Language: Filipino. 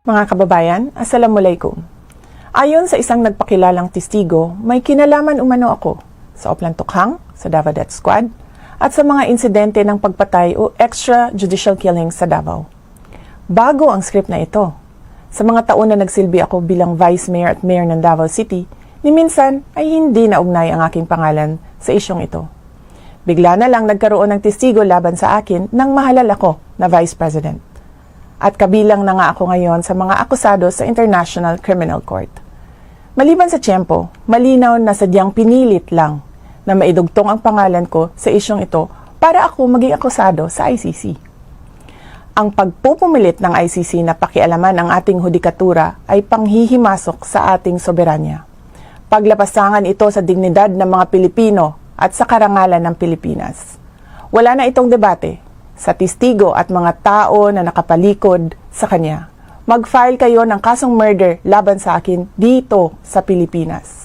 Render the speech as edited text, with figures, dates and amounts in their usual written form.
Mga kababayan, Assalamualaikum. Ayon sa isang nagpakilalang testigo, may kinalaman umano ako sa Oplan Tukhang, sa Davao Death Squad, at sa mga insidente ng pagpatay o extrajudicial killing sa Davao. Bago ang script na ito, sa mga taon na nagsilbi ako bilang Vice Mayor at Mayor ng Davao City, ni minsan ay hindi naugnay ang aking pangalan sa isyong ito. Bigla na lang nagkaroon ng testigo laban sa akin nang mahalal ako na Vice President. At kabilang na nga ako ngayon sa mga akusado sa International Criminal Court. Maliban sa tiyempo, malinaw na sadyang pinilit lang na maidugtong ang pangalan ko sa isyong ito para ako maging akusado sa ICC. Ang pagpupumilit ng ICC na pakialaman ang ating hudikatura ay panghihimasok sa ating soberanya. Paglapasangan ito sa dignidad ng mga Pilipino at sa karangalan ng Pilipinas. Wala na itong debate sa testigo at mga tao na nakapalikod sa kanya. Mag-file kayo ng kasong murder laban sa akin dito sa Pilipinas.